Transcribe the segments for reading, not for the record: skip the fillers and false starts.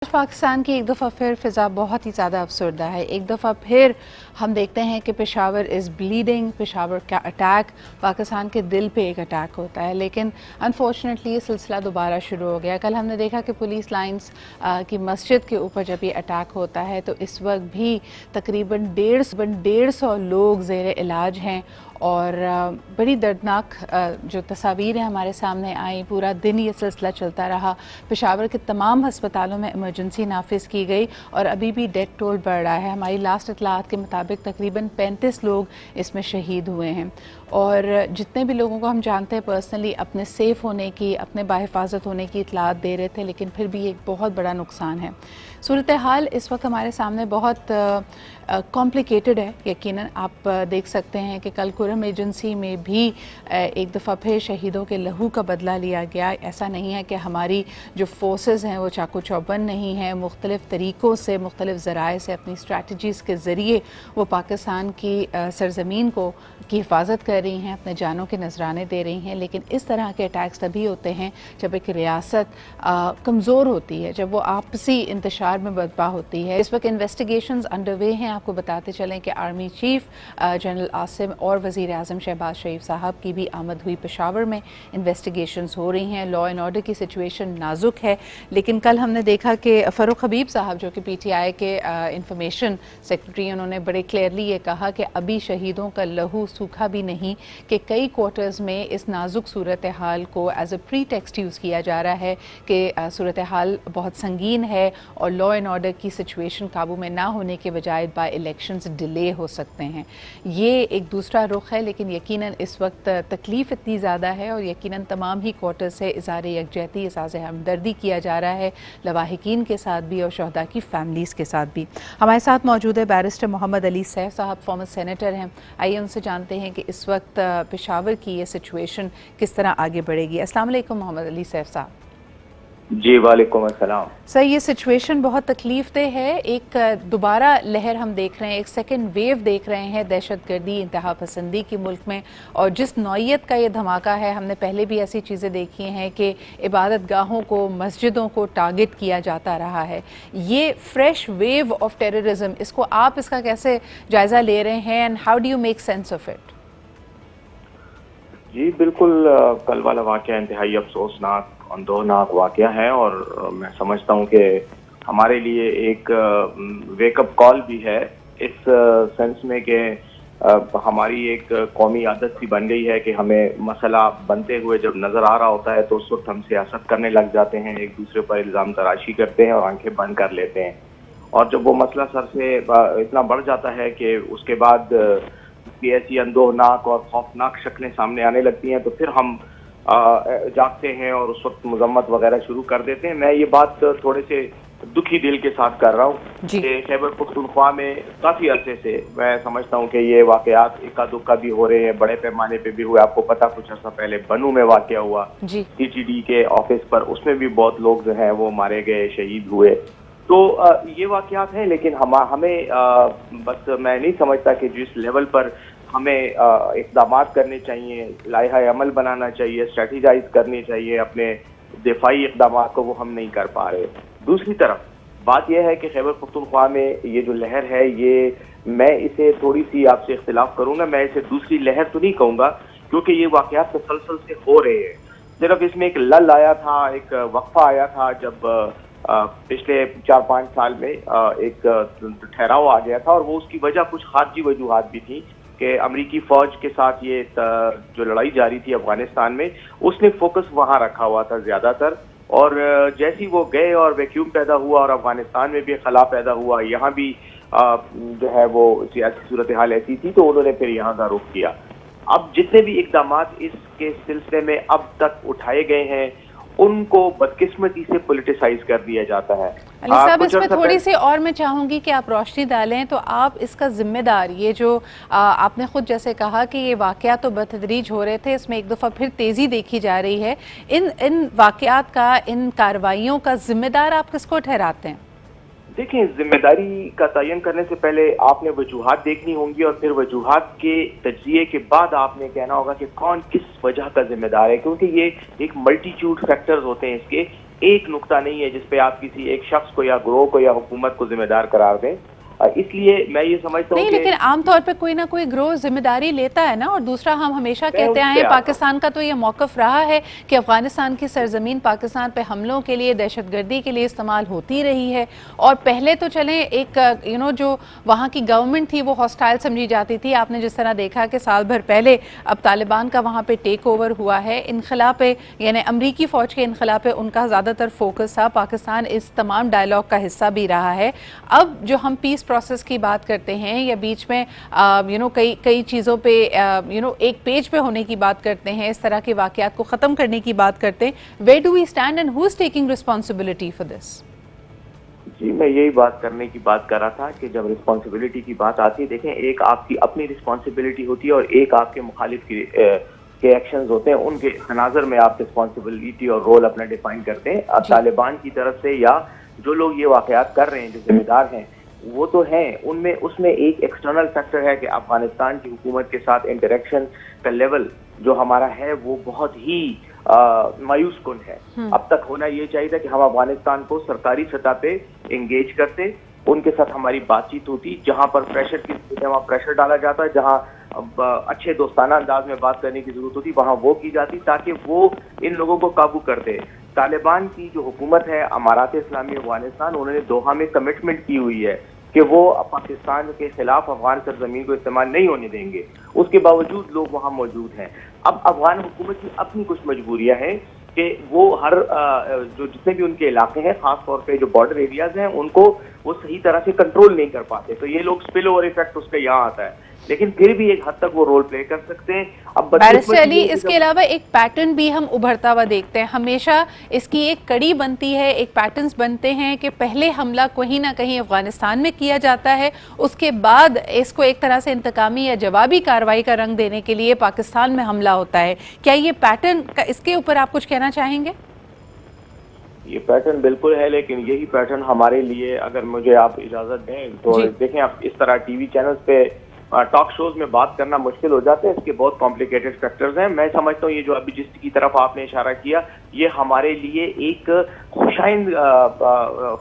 पाकिस्तान की एक दफ़ा फिर फ़िज़ा बहुत ही ज़्यादा अफसरदा है। एक दफ़ा फिर हम देखते हैं कि पेशावर इज़ ब्लीडिंग, पेशावर का अटैक, पाकिस्तान के दिल पे एक अटैक होता है। लेकिन अनफॉर्चुनेटली ये सिलसिला दोबारा शुरू हो गया। कल हमने देखा कि पुलिस लाइंस की मस्जिद के ऊपर जब ये अटैक होता है तो इस वक्त भी तकरीबन 150 लोग ज़ेर इलाज हैं और बड़ी दर्दनाक जो तस्वीरें हमारे सामने आई। पूरा दिन ये सिलसिला चलता रहा। पेशावर के तमाम हस्पतालों में इमरजेंसी नाफिज की गई और अभी भी डेथ टोल बढ़ रहा है। हमारी लास्ट इतलात के मुताबिक तकरीबन 35 लोग इसमें शहीद हुए हैं और जितने भी लोगों को हम जानते हैं पर्सनली अपने सेफ़ होने की, अपने बाहिफाजत होने की इतलात दे रहे थे, लेकिन फिर भी एक बहुत बड़ा नुकसान है। सूरत हाल इस वक्त हमारे सामने बहुत कॉम्प्लिकेटेड है। यकीनन आप देख सकते हैं कि कल कुरम एजेंसी में भी एक दफ़ा फिर शहीदों के लहू का बदला लिया गया। ऐसा नहीं है कि हमारी जो फोर्सेस हैं वो चाकू चौबंद नहीं हैं, मुख्तलिफ़ तरीक़ों से, मुख्तलिफ़ ज़राए से, अपनी स्ट्रैटजीज़ के ज़रिए वो पाकिस्तान की सरज़मीन को की हिफाजत कर रही हैं, अपने जानों के नजराने दे रही हैं। लेकिन इस तरह के अटैक्स तभी होते हैं जब एक रियासत कमज़ोर होती है, जब वो आपसी इंतशार में बदपा होती है। इस वक्त इन्वेस्टिगेशंस अंडरवे हैं। आपको बताते चलें कि आर्मी चीफ जनरल आसिम और वज़ीर आज़म शहबाज शरीफ साहब की भी आमद हुई पेशावर में। इन्वेस्टिगेशंस हो रही हैं। लॉ एंड ऑर्डर की सिचुएशन नाजुक है। लेकिन कल हमने देखा कि फ़ारूक हबीब साहब जो कि PTI के इंफॉर्मेशन सेक्रेटरी, उन्होंने बड़े क्लियरली ये कहा कि अभी शहीदों का लहू सूखा भी नहीं, कि कई क्वार्टर्स में इस नाजुक सूरत हाल को as a pretext use किया जा रहा है कि सूरत हाल बहुत संगीन है और लॉ एंड ऑर्डर की सिचुएशन काबू में ना होने के बजाय बाय इलेक्शंस डिले हो सकते हैं। ये एक दूसरा रुख है। लेकिन यकीनन इस वक्त तकलीफ़ इतनी ज़्यादा है और यकीनन तमाम ही क्वार्टर से इज़हार यकजहती, एहसास हमदर्दी किया जा रहा है, लवाहिकीन के साथ भी और शहदा की फैमिलीज़ के साथ भी। हमारे साथ मौजूद है बैरिस्टर मोहम्मद अली सैफ साहब, फॉर्मर सेनेटर हैं। आइए उनसे जानते हैं कि इस वक्त पेशावर की ये सिचुएशन किस तरह आगे बढ़ेगी। अस्सलाम वालेकुम मोहम्मद अली सैफ साहब। जी वालेकुम अस्सलाम। सर, ये सिचुएशन बहुत तकलीफ दह है। एक दोबारा लहर हम देख रहे हैं, एक सेकेंड वेव देख रहे हैं दहशत गर्दी, इंतहा पसंदी की मुल्क में। और जिस नौइयत का ये धमाका है, हमने पहले भी ऐसी चीज़ें देखी हैं कि इबादत गाहों को, मस्जिदों को टारगेट किया जाता रहा है। ये फ्रेश वेव ऑफ टेररिज्म, इसको आप इसका कैसे जायज़ा ले रहे हैं and how do you make sense of it? जी बिल्कुल, कल वाला वाक़या इंतहाई अफसोसनाक, अंदोहनाक वाक़या है और मैं समझता हूँ कि हमारे लिए एक वेकअप कॉल भी है, इस सेंस में कि हमारी एक कौमी आदत सी बन गई है कि हमें मसला बनते हुए जब नज़र आ रहा होता है तो उस वक्त हम सियासत करने लग जाते हैं, एक दूसरे पर इल्ज़ाम तराशी करते हैं और आंखें बंद कर लेते हैं। और जब वो मसला सर से इतना बढ़ जाता है कि उसके बाद की ऐसी अंदोहनाक और खौफनाक शक्लें सामने आने लगती हैं तो फिर हम जागते हैं और उस वक्त मजम्मत वगैरह शुरू कर देते हैं। मैं ये बात थोड़े से दुखी दिल के साथ कर रहा हूँ कि खैबर पख्तूनख्वा में काफ़ी अरसे से मैं समझता हूँ कि ये वाक़यात इक्का दुक्का भी हो रहे हैं, बड़े पैमाने पे भी हुए। आपको पता कुछ अर्सा पहले बनू में वाक़या हुआ CTD के ऑफिस पर, उसमें भी बहुत लोग जो हैं वो मारे गए, शहीद हुए। तो ये वाक़यात हैं, लेकिन हमें बस मैं नहीं समझता कि जिस लेवल पर हमें इक़दाम करने चाहिए, लाइहा अमल बनाना चाहिए, स्ट्रेटेजाइज करनी चाहिए अपने दिफाई इक़दाम को, वो हम नहीं कर पा रहे। दूसरी तरफ बात यह है कि खैबर पख्तूनख्वा में ये जो लहर है, ये मैं इसे थोड़ी सी आपसे इख्तिलाफ करूँगा, मैं इसे दूसरी लहर तो नहीं कहूँगा क्योंकि ये वाक़यात तसलसल से हो रहे हैं। सिर्फ इसमें एक लल आया था, एक वक्फा आया था जब पिछले 4-5 साल में एक ठहराव आ गया था और वो उसकी वजह कुछ खारजी वजूहात भी थी कि अमरीकी फ़ौज के साथ ये जो लड़ाई जारी थी अफगानिस्तान में, उसने फोकस वहाँ रखा हुआ था ज़्यादातर। और जैसे ही वो गए और वैक्यूम पैदा हुआ और अफगानिस्तान में भी खला पैदा हुआ, यहाँ भी जो है वो सियासी सूरत हाल ऐसी थी तो उन्होंने फिर यहाँ का रुख किया। अब जितने भी इक़दाम इसके सिलसिले में अब तक उठाए गए हैं उनको बदकिस्मती से पॉलिटिसाइज कर दिया जाता है। अली साहब, इसमें थोड़ी सी और मैं चाहूँगी कि आप रोशनी डालें। तो आप इसका जिम्मेदार, ये जो आपने खुद जैसे कहा कि ये वाक़यात तो बतदरीज हो रहे थे, इसमें एक दफ़ा फिर तेज़ी देखी जा रही है, इन वाक़यात का, इन कार्रवाइयों का जिम्मेदार आप किसको ठहराते हैं? देखिए, जिम्मेदारी का तयन करने से पहले आपने वजूहात देखनी होंगी और फिर वजूहात के तज्जिए के बाद आपने कहना होगा कि कौन किस वजह का जिम्मेदार है, क्योंकि ये एक मल्टीट्यूड फैक्टर्स होते हैं इसके ایک نقطہ نہیں ہے جس پہ آپ کسی ایک شخص کو یا گروہ کو یا حکومت کو ذمہ دار قرار دیں. اس لیے میں یہ سمجھتا ہوں نہیں، کہ لیکن عام طور پہ کوئی نہ کوئی گروہ ذمہ داری لیتا ہے نا. اور دوسرا ہم ہمیشہ کہتے آئے ہیں پاکستان کا تو یہ موقف رہا ہے کہ افغانستان کی سرزمین پاکستان پہ حملوں کے لیے، دہشت گردی کے لیے استعمال ہوتی رہی ہے. اور پہلے تو چلیں ایک جو وہاں کی گورنمنٹ تھی وہ ہاسٹائل سمجھی جاتی تھی. آپ نے جس طرح دیکھا کہ سال بھر پہلے اب طالبان کا وہاں پہ ٹیک اوور ہوا ہے، انخلا پہ یعنی امریکی فوج کے انخلا پہ ان کا زیادہ تر فوکس تھا. پاکستان اس تمام ڈائلاگ کا حصہ بھی رہا ہے. اب جو ہم پیس پروسیس کی بات کرتے ہیں یا بیچ میں کئی چیزوں پہ ایک پیج پہ ہونے کی بات کرتے ہیں، اس طرح کے واقعات کو ختم کرنے کی بات کرتے ہیں، where do we stand and who is taking responsibility for this؟ جی میں یہی بات کرنے کی بات کر رہا تھا کہ جب رسپانسبلٹی کی بات آتی ہے، دیکھیں ایک آپ کی اپنی رسپانسبلٹی ہوتی ہے اور ایک آپ کے مخالف کے ایکشنز ہوتے ہیں، ان کے تناظر میں آپ رسپانسبلٹی اور رول اپنا ڈیفائن کرتے ہیں. اب طالبان کی طرف سے یا جو لوگ یہ واقعات کر رہے ہیں، جو ذمہ دار ہیں وہ تو ہیں، اس میں ایک ایکسٹرنل فیکٹر ہے کہ افغانستان کی حکومت کے ساتھ انٹریکشن کا لیول جو ہمارا ہے وہ بہت ہی مایوس کن ہے. اب تک ہونا یہ چاہیے تھا کہ ہم افغانستان کو سرکاری سطح پہ انگیج کرتے، ان کے ساتھ ہماری بات چیت ہوتی، جہاں پر پریشر کی وہاں پریشر ڈالا جاتا ہے، جہاں اچھے دوستانہ انداز میں بات کرنے کی ضرورت ہوتی وہاں وہ کی جاتی تاکہ وہ ان لوگوں کو قابو کرتے. طالبان کی جو حکومت ہے امارات اسلامی افغانستان، انہوں نے دوحہ میں کمٹمنٹ کی ہوئی ہے کہ وہ پاکستان کے خلاف افغان سرزمین کو استعمال نہیں ہونے دیں گے. اس کے باوجود لوگ وہاں موجود ہیں. اب افغان حکومت کی اپنی کچھ مجبوریاں ہیں کہ وہ جو جتنے بھی ان کے علاقے ہیں، خاص طور پہ جو بارڈر ایریاز ہیں، ان کو وہ صحیح طرح سے کنٹرول نہیں کر پاتے. تو یہ لوگ سپل اوور ایفیکٹ اس کا یہاں آتا ہے، لیکن پھر بھی ایک حد تک وہ رول پلے کر سکتے ہیں. اب بیرسٹر علی، اس کے علاوہ ایک پیٹرن بھی ہم ابھرتا ہوا دیکھتے ہیں. ہمیشہ اس کی ایک کڑی بنتی ہے، ایک پیٹرنز بنتے ہیں کہ پہلے حملہ کہیں نہ کہیں افغانستان میں کیا جاتا ہے، اس کے بعد اس کو ایک طرح سے انتقامی یا جوابی کارروائی کا رنگ دینے کے لیے پاکستان میں حملہ ہوتا ہے. کیا یہ پیٹرن، اس کے اوپر آپ کچھ کہنا چاہیں گے؟ یہ پیٹرن بالکل ہے، لیکن یہی پیٹرن ہمارے لیے، اگر مجھے آپ اجازت دیں تو دیکھیں، آپ اس طرح ٹی وی چینلز پہ ٹاک شوز میں بات کرنا مشکل ہو جاتا ہے. اس کے بہت کمپلیکیٹڈ فیکٹرز ہیں. میں سمجھتا ہوں یہ جو ابھی جس کی طرف آپ نے اشارہ کیا، یہ ہمارے لیے ایک خوشائند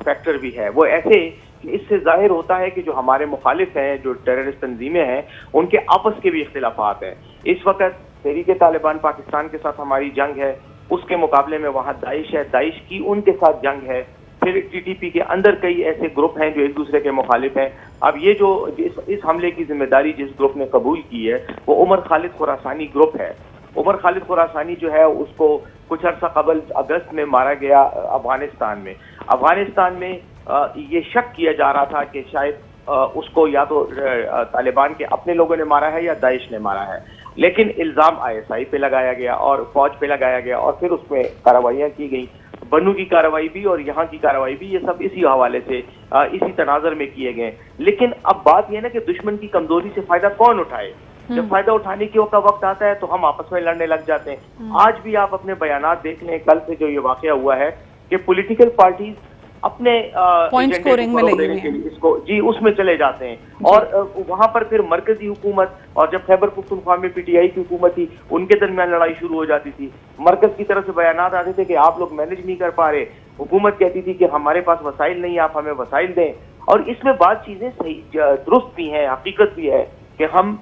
فیکٹر بھی ہے. وہ ایسے کہ اس سے ظاہر ہوتا ہے کہ جو ہمارے مخالف ہیں، جو ٹیررسٹ تنظیمیں ہیں، ان کے آپس کے بھی اختلافات ہیں. اس وقت تحریک طالبان پاکستان کے ساتھ ہماری جنگ ہے، اس کے مقابلے میں وہاں داعش ہے، داعش کی ان کے ساتھ جنگ ہے. پھر ٹی ٹی پی کے اندر کئی ایسے گروپ ہیں جو ایک دوسرے کے مخالف ہیں. اب یہ جو اس حملے کی ذمہ داری جس گروپ نے قبول کی ہے وہ عمر خالد خراسانی گروپ ہے. عمر خالد خراسانی جو ہے اس کو کچھ عرصہ قبل اگست میں مارا گیا افغانستان میں. یہ شک کیا جا رہا تھا کہ شاید اس کو یا تو طالبان کے اپنے لوگوں نے مارا ہے یا داعش نے مارا ہے، لیکن الزام ISI پہ لگایا گیا اور فوج پہ لگایا گیا اور پھر اس میں کارروائیاں کی گئیں. بنو کی کارروائی بھی اور یہاں کی کارروائی بھی، یہ سب اسی حوالے سے اسی تناظر میں کیے گئے. لیکن اب بات یہ ہے نا کہ دشمن کی کمزوری سے فائدہ کون اٹھائے. جب فائدہ اٹھانے کی وقت آتا ہے تو ہم آپس میں لڑنے لگ جاتے ہیں. آج بھی آپ اپنے بیانات دیکھ لیں، کل سے جو یہ واقعہ ہوا ہے کہ پولیٹیکل پارٹیز اپنے پوائنٹ سکورنگ میں لگے ہوئے ہیں، اس میں چلے جاتے ہیں. اور وہاں پر پھر مرکزی حکومت اور جب خیبر پختونخوا میں PTI کی حکومت تھی، ان کے درمیان لڑائی شروع ہو جاتی تھی. مرکز کی طرف سے بیانات آتے تھے کہ آپ لوگ مینج نہیں کر پا رہے. حکومت کہتی تھی کہ ہمارے پاس وسائل نہیں، آپ ہمیں وسائل دیں. اور اس میں بعض چیزیں صحیح درست بھی ہیں، حقیقت بھی ہے کہ ہم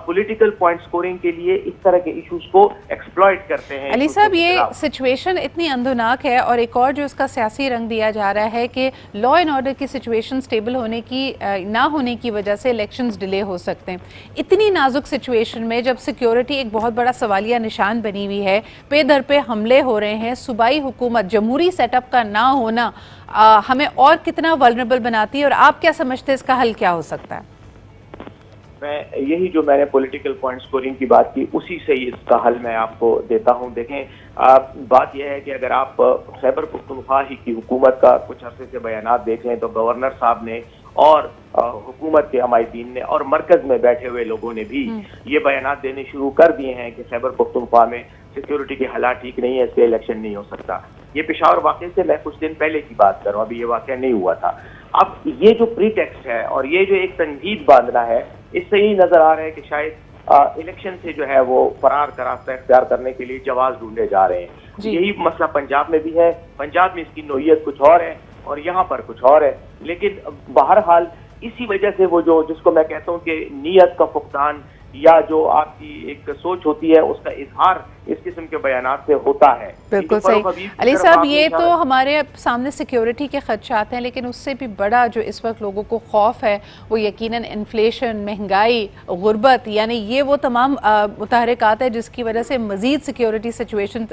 پولیٹیکل پوائنٹ سکورنگ کے لیے اس طرح کے ایشوز کو ایکسپلائٹ کرتے ہیں. علی صاحب، یہ سچویشن اتنی اندھوناک ہے اور ایک اور جو اس کا سیاسی رنگ دیا جا رہا ہے کہ لا اینڈ آرڈر کی سچویشن سٹیبل ہونے کی نہ ہونے کی وجہ سے الیکشنز ڈیلے ہو سکتے ہیں. اتنی نازک سچویشن میں جب سیکیورٹی ایک بہت بڑا سوالیہ نشان بنی ہوئی ہے، پہ در پہ حملے ہو رہے ہیں، صوبائی حکومت جمہوری سیٹ اپ کا نہ ہونا ہمیں اور کتنا ولنریبل بناتی ہے، اور آپ کیا سمجھتے ہیں اس کا حل کیا ہو سکتا ہے؟ جو میں نے پولیٹیکل پوائنٹ سکورنگ کی بات کی، اسی سے اس کا حل میں آپ کو دیتا ہوں. دیکھیں، بات یہ ہے کہ اگر آپ خیبر پختونخوا کی حکومت کا کچھ عرصے سے بیانات دیکھیں تو گورنر صاحب نے اور حکومت کے عمائدین نے اور مرکز میں بیٹھے ہوئے لوگوں نے بھی یہ بیانات دینے شروع کر دیے ہیں کہ خیبر پختونخوا میں سیکیورٹی کے حالات ٹھیک نہیں ہے، اس سے الیکشن نہیں ہو سکتا. یہ پشاور واقعے سے میں کچھ دن پہلے کی بات کر رہا ہوں، ابھی یہ واقعہ نہیں ہوا تھا. اب یہ جو پری ٹیکسٹ ہے اور یہ جو ایک تنقید باندھنا ہے، اس سے یہی نظر آ رہا ہے کہ شاید इलेक्शन से जो है वो फरार का रास्ता इख्तियार करने के लिए जवाब ढूंढे जा रहे हैं। यही मसला पंजाब में भी है। पंजाब में इसकी नोयत कुछ और है और यहाँ पर कुछ और है, लेकिन बहरहाल इसी वजह से वो जो जिसको मैं कहता हूँ कि नीयत का फुकदान या जो आपकी एक सोच होती है उसका इजहार इस किस्म के बयानात से होता है। बिल्कुल सही अली साहब, ये तो हमारे सामने सिक्योरिटी के खदशात हैं, लेकिन उससे भी बड़ा जो इस वक्त लोगों को खौफ है वो यकीनन इन्फ्लेशन, महंगाई, गुर्बत, यानी ये वो तमाम मुतहरिकात है जिसकी वजह से मज़ीद सिक्योरिटी सिचुएशन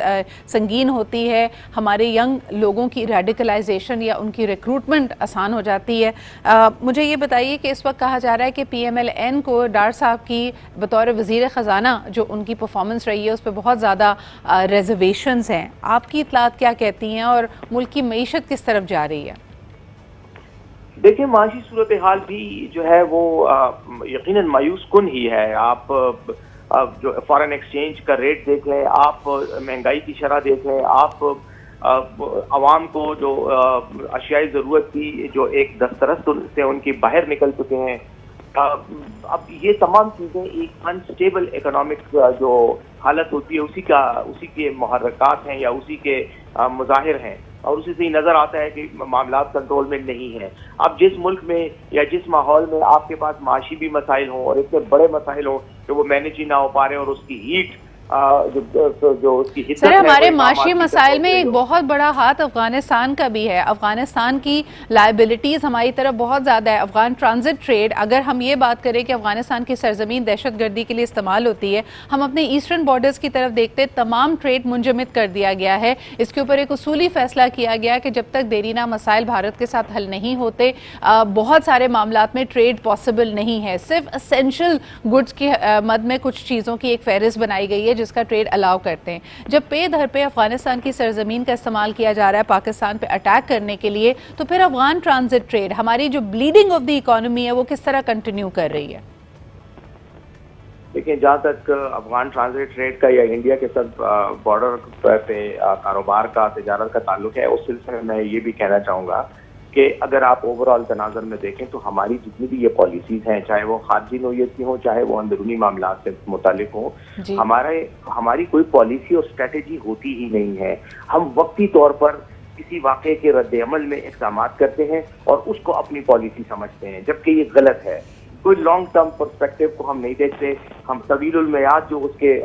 संगीन होती है। हमारे यंग लोगों की रेडिकलाइजेशन या उनकी रिक्रूटमेंट आसान हो जाती है। मुझे ये बताइए कि इस वक्त कहा जा रहा है कि PMLN को डार साहब की बतौर वज़ीर ख़जाना जो उनकी परफॉर्मेंस रही है उस पर बहुत ज़्यादा रिजर्वेशंस हैं। आपकी इतलात क्या कहती हैं और मुल्क की मईशत किस तरफ जा रही है? देखिए, माशी सूरत हाल भी जो है वो यकीनन मायूस कुन ही है। आप जो फॉरेन एक्सचेंज का रेट देख लें, आप महंगाई की शरह देख लें, आप आवाम को जो अशियाई ज़रूरत की जो एक दस्तरस से उनकी बाहर निकल चुके हैं। अब ये तमाम चीज़ें एक अनस्टेबल इकोनॉमिक जो हालत होती है उसी के मुहर्रकात हैं या उसी के मुज़ाहिर हैं, और उसी से ही नज़र आता है कि मामलात कंट्रोल में नहीं है। अब जिस मुल्क में या जिस माहौल में आपके पास माशी भी मसाइल हों और इतने बड़े मसाइल हों कि वो मैनेज ही ना हो पा रहे और उसकी हीट जो उसकी हिद्दत सर, है, हमारे माशी मसाइल में एक बहुत बड़ा हाथ अफगानिस्तान का भी है। अफगानिस्तान की लायबिलिटीज़ हमारी तरफ बहुत ज़्यादा है। अफगान ट्रांजिट ट्रेड, अगर हम ये बात करें कि अफगानिस्तान की सरजमीन दहशतगर्दी के लिए इस्तेमाल होती है, हम अपने ईस्टर्न बॉर्डर्स की तरफ देखते तमाम ट्रेड मुंजमद कर दिया गया है। इसके ऊपर एक उसूली फैसला किया गया कि जब तक देरीना मसाइल भारत के साथ हल नहीं होते बहुत सारे मामलात में ट्रेड पॉसिबल नहीं है। सिर्फ असेंशियल गुड्स के मद में कुछ चीज़ों की एक फहरिस्त बनाई गई है जिसका ट्रेड अलाउ करते हैं। जब पे धर पे अफगानिस्तान की सरजमीन का इस्तेमाल किया जा रहा है पाकिस्तान पे अटैक करने के लिए, तो फिर अफगान ट्रांजिट ट्रेड, हमारी जो ब्लीडिंग ऑफ द इकोनॉमी है, वो किस तरह कंटिन्यू कर रही है? देखिए, जहाँ तक अफगान ट्रांजिट ट्रेड का या इंडिया के साथ बॉर्डर पे कारोबार का, तिजारत का ताल्लुक है, उस सिलसिले में मैं ये भी कहना चाहूँगा कि अगर आप ओवरऑल तनाज़र में देखें तो हमारी जितनी भी ये पॉलिसीज़ हैं, चाहे वो खारजी नोयत की हों, चाहे वो अंदरूनी मामलात से मुतालिक हों, हमारी कोई पॉलिसी और स्ट्रेटेजी होती ही नहीं है। हम वक्ती तौर पर किसी वाक़े के रद्द-ए-अमल में इक़दाम करते हैं और उसको अपनी पॉलिसी समझते हैं, जबकि ये गलत है। कोई लॉन्ग टर्म पर्सपेक्टिव को हम नहीं देखते। हम तवीलुल मियाद जो उसके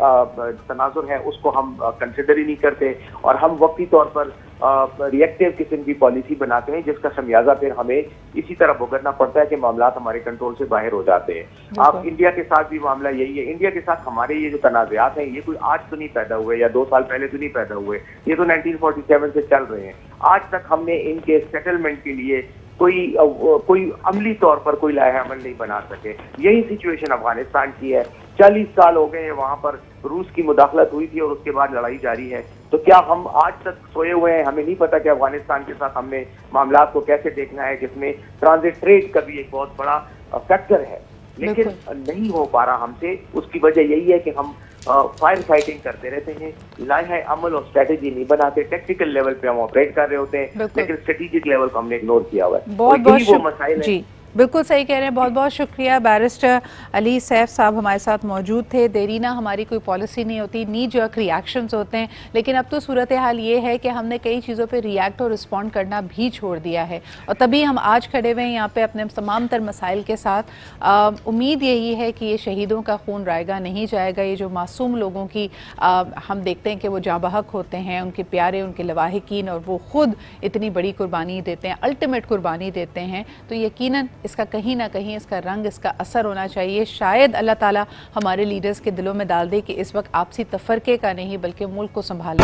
तनाजुर है उसको हम कंसिडर ही नहीं करते, और हम वक्ती तौर पर रिएक्टिव किस्म की पॉलिसी बनाते हैं जिसका खमियाजा फिर हमें इसी तरह भुगतना पड़ता है कि मामलात हमारे कंट्रोल से बाहर हो जाते हैं। आप इंडिया के साथ भी मामला यही है। इंडिया के साथ हमारे ये जो तनाज़ात हैं ये कोई आज तो नहीं पैदा हुए या 2 साल पहले तो नहीं पैदा हुए, ये तो 1947 से चल रहे हैं। आज तक हमने इनके सेटलमेंट के लिए कोई अमली तौर पर कोई लाया अमल नहीं बना सके। यही सिचुएशन अफगानिस्तान की है। 40 साल हो गए हैं वहां पर रूस की मुदाखलत हुई थी और उसके बाद लड़ाई जारी है। तो क्या हम आज तक सोए हुए हैं? हमें नहीं पता कि अफगानिस्तान के साथ हमने मामलात को कैसे देखना है, जिसमें ट्रांजिट ट्रेड का भी एक बहुत बड़ा फैक्टर है, लेकिन नहीं हो पा रहा हमसे। उसकी वजह यही है कि हम फायर फाइटिंग करते रहते हैं, लाए अमल और स्ट्रेटेजी नहीं बनाते। टेक्निकल लेवल पे हम ऑपरेट कर रहे होते हैं, लेकिन स्ट्रेटेजिक लेवल को हमने इग्नोर किया हुआ है। वो मसाइल जी, बिल्कुल सही कह रहे हैं। बहुत बहुत शुक्रिया। बैरिस्टर अली सैफ साहब हमारे साथ मौजूद थे। देरीना हमारी कोई पॉलिसी नहीं होती, नी जर्क रिएक्शंस होते हैं, लेकिन अब तो सूरत हाल ये है कि हमने कई चीज़ों पे रिएक्ट और रिस्पॉन्ड करना भी छोड़ दिया है, और तभी हम आज खड़े हुए हैं यहाँ पे अपने तमाम तर मसाइल के साथ। उम्मीद यही है कि ये शहीदों का खून रायगा नहीं जाएगा। ये जो मासूम लोगों की हम देखते हैं कि वो जाँ बहक होते हैं, उनके प्यारे, उनके लवाहिकीन, और वो ख़ुद इतनी बड़ी कुर्बानी देते हैं, अल्टीमेट कुर्बानी देते हैं, तो यकीनन इसका कहीं ना कहीं इसका रंग, इसका असर होना चाहिए। शायद अल्लाह ताला हमारे लीडर्स के दिलों में डाल दे कि इस वक्त आपसी तफरके का नहीं बल्कि मुल्क को संभालने